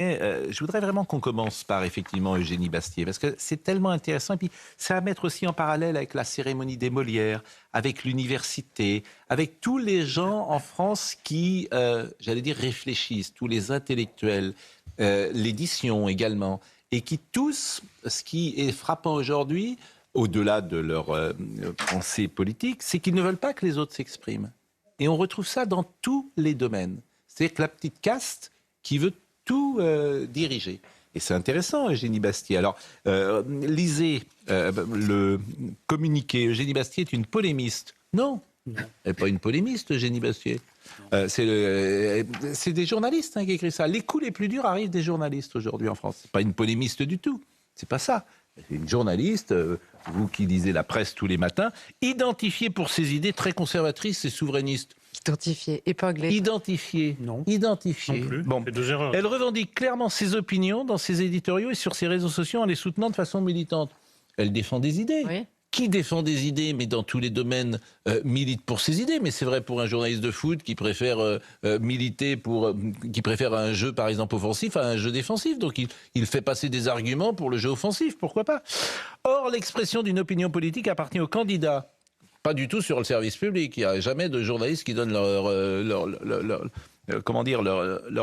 Et, je voudrais vraiment qu'on commence par, effectivement, Eugénie Bastier, parce que c'est tellement intéressant. Et puis, ça va mettre aussi en parallèle avec la cérémonie des Molières, avec l'université, avec tous les gens en France qui, j'allais dire, réfléchissent, tous les intellectuels, l'édition également, et qui tous, ce qui est frappant aujourd'hui, au-delà de leur pensée politique, c'est qu'ils ne veulent pas que les autres s'expriment. Et on retrouve ça dans tous les domaines. C'est-à-dire que la petite caste qui veut tout diriger. Et c'est intéressant, Eugénie Bastier. Alors, lisez le communiqué. Eugénie Bastier est une polémiste. Non, elle n'est pas une polémiste, Eugénie Bastier. C'est des journalistes qui écrivent ça. Les coups les plus durs arrivent des journalistes aujourd'hui en France. C'est pas une polémiste du tout. C'est pas ça. C'est une journaliste, vous qui lisez la presse tous les matins, identifiée pour ses idées très conservatrices et souverainistes. Identifiée, épinglée. Identifiée. Non. Identifiée. Non plus. Bon. C'est 2 erreurs. Elle revendique clairement ses opinions dans ses éditoriaux et sur ses réseaux sociaux en les soutenant de façon militante. Elle défend des idées. Oui. Qui défend des idées, mais dans tous les domaines, milite pour ses idées. Mais c'est vrai pour un journaliste de foot qui préfère militer qui préfère un jeu, par exemple, offensif à un jeu défensif. Donc il fait passer des arguments pour le jeu offensif, pourquoi pas. Or, l'expression d'une opinion politique appartient aux candidats. Pas du tout sur le service public. Il n'y a jamais de journalistes qui donnent leur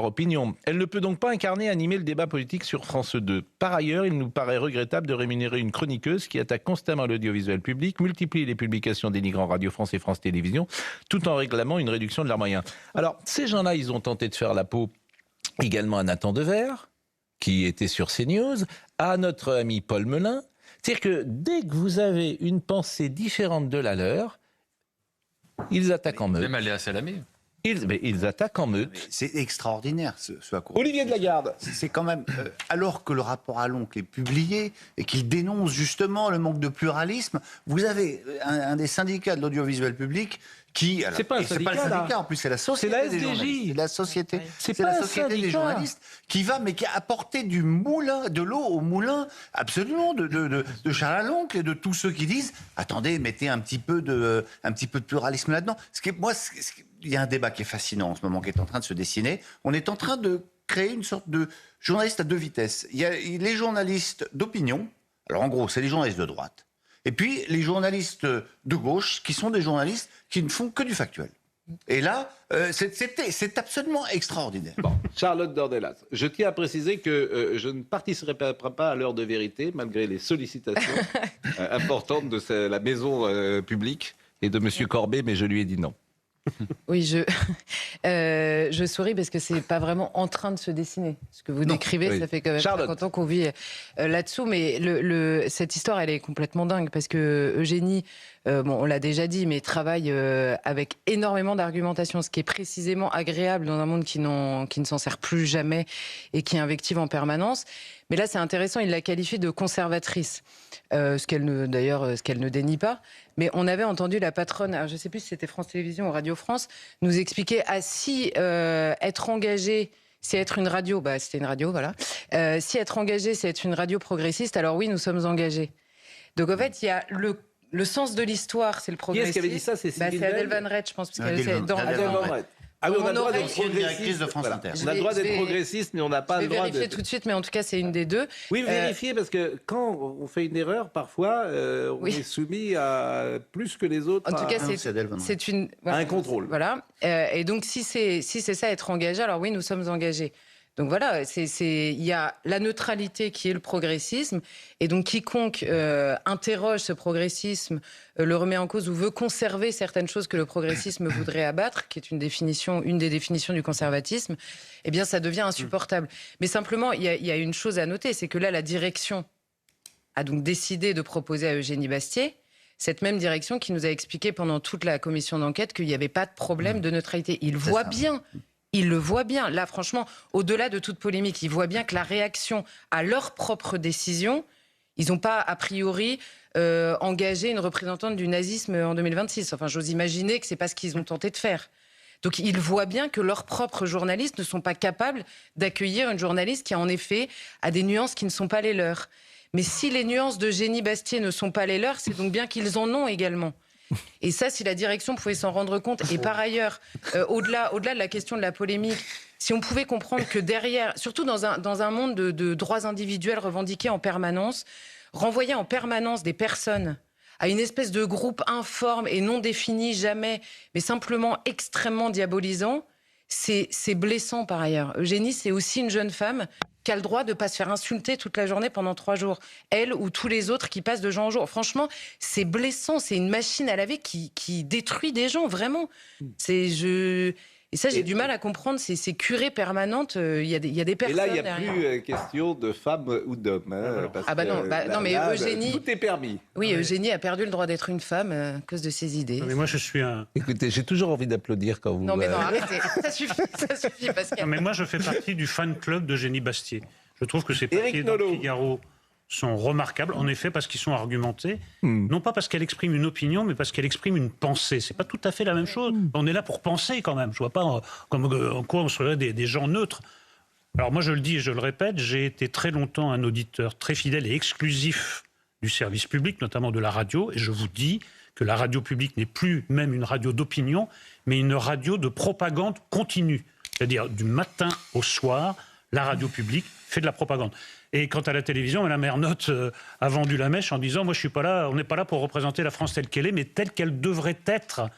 opinion. Elle ne peut donc pas incarner, animer le débat politique sur France 2. Par ailleurs, il nous paraît regrettable de rémunérer une chroniqueuse qui attaque constamment l'audiovisuel public, multiplie les publications dénigrant Radio France et France Télévisions, tout en réclamant une réduction de leurs moyens. Alors, ces gens-là, ils ont tenté de faire la peau également à Nathan Devers, qui était sur CNews, à notre ami Paul Melun. C'est-à-dire que dès que vous avez une pensée différente de la leur, ils attaquent en meute. Même Léa Salamé. Ils attaquent en meute. C'est extraordinaire ce à quoi. Olivier de Lagarde. C'est quand même, alors que le rapport Alloncle est publié et qu'il dénonce justement le manque de pluralisme, vous avez un des syndicats de l'audiovisuel public qui... C'est pas un syndicat, c'est pas le syndicat, là. en plus c'est la société C'est la des SDJ. journalistes. C'est la société, C'est c'est pas la un société des syndicat. journalistes qui a apporté du moulin, de l'eau au moulin, absolument, de Charles Alloncle et de tous ceux qui disent « Attendez, mettez un petit peu de pluralisme là-dedans ». Il y a un débat qui est fascinant en ce moment, qui est en train de se dessiner. On est en train de créer une sorte de journaliste à 2 vitesses. Il y a les journalistes d'opinion, alors en gros, c'est les journalistes de droite, et puis les journalistes de gauche, qui sont des journalistes qui ne font que du factuel. Et là, c'est absolument extraordinaire. Bon, Charlotte Dornelas, je tiens à préciser que je ne participerai pas à l'heure de vérité, malgré les sollicitations importantes de la maison publique et de M. Corbet, mais je lui ai dit non. Oui, je souris parce que c'est pas vraiment en train de se dessiner. Ce que vous décrivez, oui. ça fait quand même Charlotte. 50 ans qu'on vit là-dessous. Mais cette histoire, elle est complètement dingue parce que Eugénie, on l'a déjà dit, mais travaille avec énormément d'argumentation, ce qui est précisément agréable dans un monde qui ne s'en sert plus jamais et qui invective en permanence. Mais là, c'est intéressant, il l'a qualifiée de conservatrice, ce qu'elle ne dénie pas. Mais on avait entendu la patronne, alors je ne sais plus si c'était France Télévisions ou Radio France, nous expliquer si être engagé, c'est être une radio, c'était une radio, voilà. Si être engagé, c'est être une radio progressiste, alors oui, nous sommes engagés. Donc en fait, il y a le sens de l'histoire, c'est le progressisme. Qui est-ce qui avait dit ça? C'est Adèle Van Rett, je pense. Parce Adèle qu'elle Van Rett. Ah oui, on a le droit aurait- d'être Ancienne directrice progressiste. de France Voilà. Inter. On a le droit d'être progressiste, mais on n'a pas Je le vais droit vérifier de... tout de suite, mais en tout cas, c'est une des deux. Oui, vérifiez, parce que quand on fait une erreur, parfois, on Oui. est soumis à plus que les autres. En tout cas, non, c'est Adèle Van Rett. c'est une... un contrôle. Voilà. Et donc, si c'est ça, être engagé, alors oui, nous sommes engagés. Donc voilà, il y a la neutralité qui est le progressisme, et donc quiconque interroge ce progressisme, le remet en cause ou veut conserver certaines choses que le progressisme voudrait abattre, qui est une des définitions du conservatisme, eh bien ça devient insupportable. Mais simplement, il y a une chose à noter, c'est que là, la direction a donc décidé de proposer à Eugénie Bastier cette même direction qui nous a expliqué pendant toute la commission d'enquête qu'il n'y avait pas de problème de neutralité. Il voit bien. Il le voit bien. Là, franchement, au-delà de toute polémique, il voit bien que la réaction à leur propre décision, ils n'ont pas, a priori, engagé une représentante du nazisme en 2026. Enfin, j'ose imaginer que ce n'est pas ce qu'ils ont tenté de faire. Donc, ils voient bien que leurs propres journalistes ne sont pas capables d'accueillir une journaliste qui, en effet, a des nuances qui ne sont pas les leurs. Mais si les nuances d'Eugénie Bastier ne sont pas les leurs, c'est donc bien qu'ils en ont également. Et ça, si la direction pouvait s'en rendre compte, et par ailleurs, au-delà de la question de la polémique, Si on pouvait comprendre que derrière, surtout dans un monde de droits individuels revendiqués en permanence, renvoyer en permanence des personnes à une espèce de groupe informe et non défini jamais, mais simplement extrêmement diabolisant, c'est blessant par ailleurs. Eugénie, c'est aussi une jeune femme qui a le droit de ne pas se faire insulter toute la journée pendant 3 jours. Elle ou tous les autres qui passent de jour en jour. Franchement, c'est blessant. C'est une machine à laver qui détruit des gens, vraiment. Et ça, j'ai du mal à comprendre. Ces curées permanentes, il y a des personnes. Et là, il n'y a derrière. plus question de femmes ou d'hommes. Non, mais Eugénie. Tout est permis. Oui, Eugénie a perdu le droit d'être une femme à cause de ses idées. Non, mais moi, je suis un... Écoutez, j'ai toujours envie d'applaudir quand vous... Non, mais non, arrêtez. Ça suffit, Pascal. Non, mais moi, je fais partie du fan club d'Eugénie Bastier. Je trouve que ses Éric papiers dans le Nolot. Figaro sont remarquables, en effet, parce qu'ils sont argumentés. Non pas parce qu'elle exprime une opinion, mais parce qu'elle exprime une pensée. C'est pas tout à fait la même chose. On est là pour penser quand même. Je vois pas en quoi on serait des gens neutres. Alors moi, je le dis et je le répète, j'ai été très longtemps un auditeur très fidèle et exclusif du service public, notamment de la radio, et je vous dis que la radio publique n'est plus même une radio d'opinion, mais une radio de propagande continue. C'est-à-dire du matin au soir, la radio publique fait de la propagande. Et quant à la télévision, Mme Ernotte a vendu la mèche en disant « Moi, je suis pas là, on n'est pas là pour représenter la France telle qu'elle est, mais telle qu'elle devrait être ».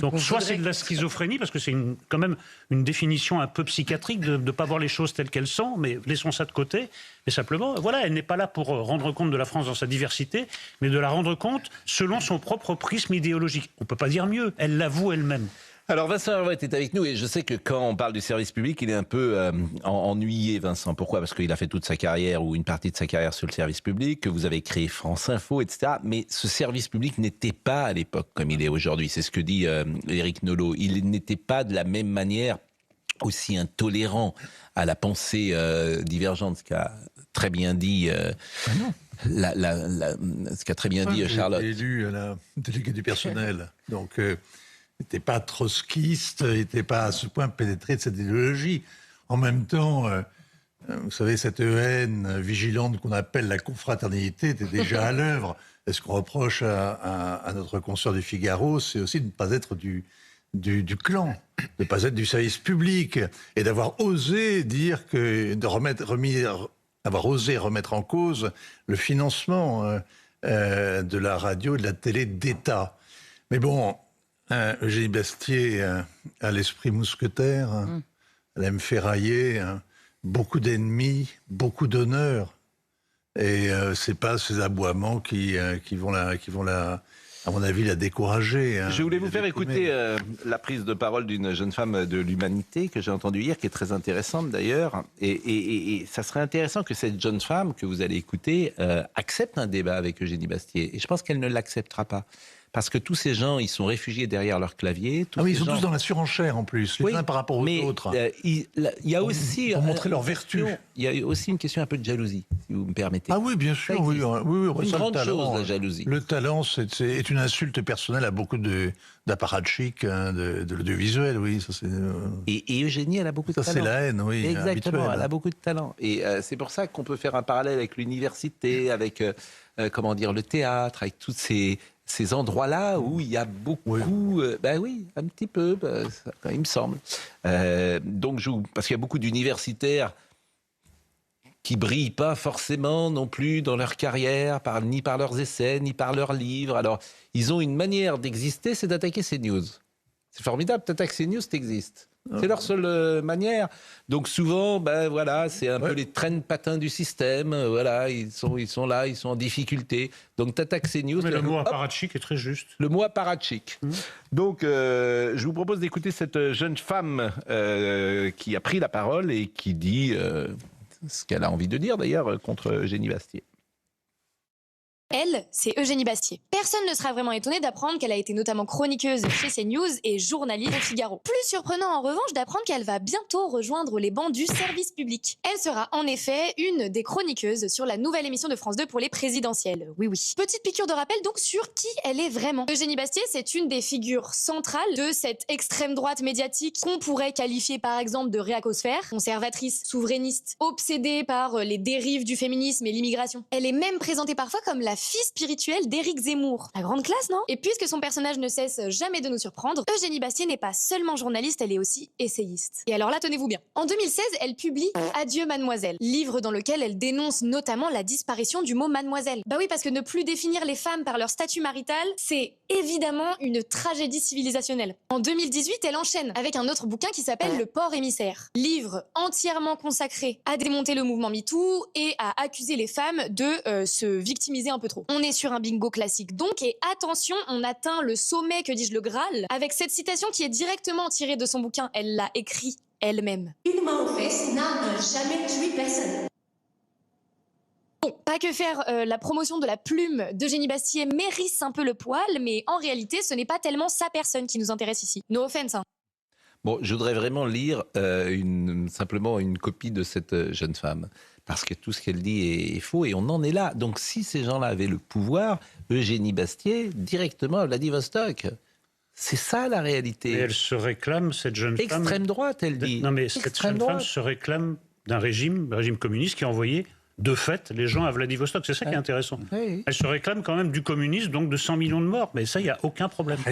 Donc soit c'est de la schizophrénie, parce que c'est quand même une définition un peu psychiatrique de ne pas voir les choses telles qu'elles sont, mais laissons ça de côté. Mais simplement, voilà, elle n'est pas là pour rendre compte de la France dans sa diversité, mais de la rendre compte selon son propre prisme idéologique. On ne peut pas dire mieux, elle l'avoue elle-même. Alors Vincent Hervouet est avec nous et je sais que quand on parle du service public, il est un peu ennuyé, Vincent. Pourquoi ? Parce qu'il a fait toute sa carrière ou une partie de sa carrière sur le service public, que vous avez créé France Info, etc. Mais ce service public n'était pas à l'époque comme il est aujourd'hui. C'est ce que dit Éric Nolot. Il n'était pas de la même manière aussi intolérant à la pensée divergente, ce qu'a très bien dit... ce qu'a très bien dit Charlotte. J'ai élu à la déléguée du personnel, donc n'était pas trotskiste, n'était pas à ce point pénétré de cette idéologie. En même temps, vous savez, cette haine vigilante qu'on appelle la confraternité était déjà à l'œuvre. Et ce qu'on reproche à notre consoeur du Figaro, c'est aussi de ne pas être du clan, de ne pas être du service public, et d'avoir osé dire que, avoir osé remettre en cause le financement de la radio et de la télé d'État. Mais bon, Eugénie Bastier a l'esprit mousquetaire, elle aime ferrailler, beaucoup d'ennemis, beaucoup d'honneur. Et c'est pas ces aboiements qui vont à mon avis, la décourager. Je voulais vous faire écouter la prise de parole d'une jeune femme de l'Humanité que j'ai entendue hier, qui est très intéressante d'ailleurs. Et ça serait intéressant que cette jeune femme que vous allez écouter accepte un débat avec Eugénie Bastier. Et je pense qu'elle ne l'acceptera pas. Parce que tous ces gens, ils sont réfugiés derrière leur clavier. Ils sont tous dans la surenchère en plus, les uns par rapport aux autres. Il y a aussi... Pour montrer leur vertu. Il y a aussi une question un peu de jalousie, si vous me permettez. Ah oui, bien sûr. Oui, une grande chose, la jalousie. Le talent, c'est une insulte personnelle à beaucoup d'apparatchiks, de l'audiovisuel, oui. Ça, et Eugénie, elle a beaucoup de talent. Ça, c'est la haine, oui. Exactement, habituelle. Elle a beaucoup de talent. Et c'est pour ça qu'on peut faire un parallèle avec l'université, avec le théâtre, avec toutes ces endroits-là où il y a beaucoup... Oui, un petit peu, il me semble. Parce qu'il y a beaucoup d'universitaires qui brillent pas forcément non plus dans leur carrière, ni par leurs essais, ni par leurs livres. Alors, ils ont une manière d'exister, c'est d'attaquer CNews. C'est formidable, t'attaques CNews, t'existes. C'est leur seule manière. Donc souvent, c'est un peu les traînes patins du système. Ils sont là, ils sont en difficulté. Donc t'attaques CNews. Mais le mot apparatchik est très juste. Le mot apparatchik. Donc je vous propose d'écouter cette jeune femme qui a pris la parole et qui dit ce qu'elle a envie de dire d'ailleurs contre Eugénie Bastier. Elle, c'est Eugénie Bastier. Personne ne sera vraiment étonné d'apprendre qu'elle a été notamment chroniqueuse chez CNews et journaliste au Figaro. Plus surprenant en revanche d'apprendre qu'elle va bientôt rejoindre les bancs du service public. Elle sera en effet une des chroniqueuses sur la nouvelle émission de France 2 pour les présidentielles. Oui. Petite piqûre de rappel donc sur qui elle est vraiment. Eugénie Bastier, c'est une des figures centrales de cette extrême droite médiatique qu'on pourrait qualifier par exemple de réacosphère, conservatrice, souverainiste, obsédée par les dérives du féminisme et l'immigration. Elle est même présentée parfois comme la fille spirituelle d'Éric Zemmour. La grande classe, non? Et puisque son personnage ne cesse jamais de nous surprendre, Eugénie Bastier n'est pas seulement journaliste, elle est aussi essayiste. Et alors là, tenez-vous bien. En 2016, elle publie Adieu Mademoiselle, livre dans lequel elle dénonce notamment la disparition du mot mademoiselle. Bah oui, parce que ne plus définir les femmes par leur statut marital, c'est évidemment une tragédie civilisationnelle. En 2018, elle enchaîne avec un autre bouquin qui s'appelle Le Porc émissaire. Livre entièrement consacré à démonter le mouvement MeToo et à accuser les femmes de se victimiser un peu trop. On est sur un bingo classique donc, et attention, on atteint le sommet, que dis-je, le Graal, avec cette citation qui est directement tirée de son bouquin. Elle l'a écrit elle-même. Une main aux fesses n'a jamais tué personne. Bon, pas que faire la promotion de la plume d'Eugénie Bastier mérisse un peu le poil, mais en réalité, ce n'est pas tellement sa personne qui nous intéresse ici. No offense, hein. Bon, je voudrais vraiment lire simplement une copie de cette jeune femme, parce que tout ce qu'elle dit est faux, et on en est là. Donc si ces gens-là avaient le pouvoir, Eugénie Bastier, directement à Vladivostok. C'est ça la réalité. Et elle se réclame, cette jeune femme... Extrême droite, elle dit. Non, mais cette jeune femme se réclame d'un régime communiste qui a envoyé de fait les gens à Vladivostok. C'est ça qui est intéressant. Oui. Elle se réclame quand même du communisme, donc de 100 millions de morts. Mais ça, il n'y a aucun problème.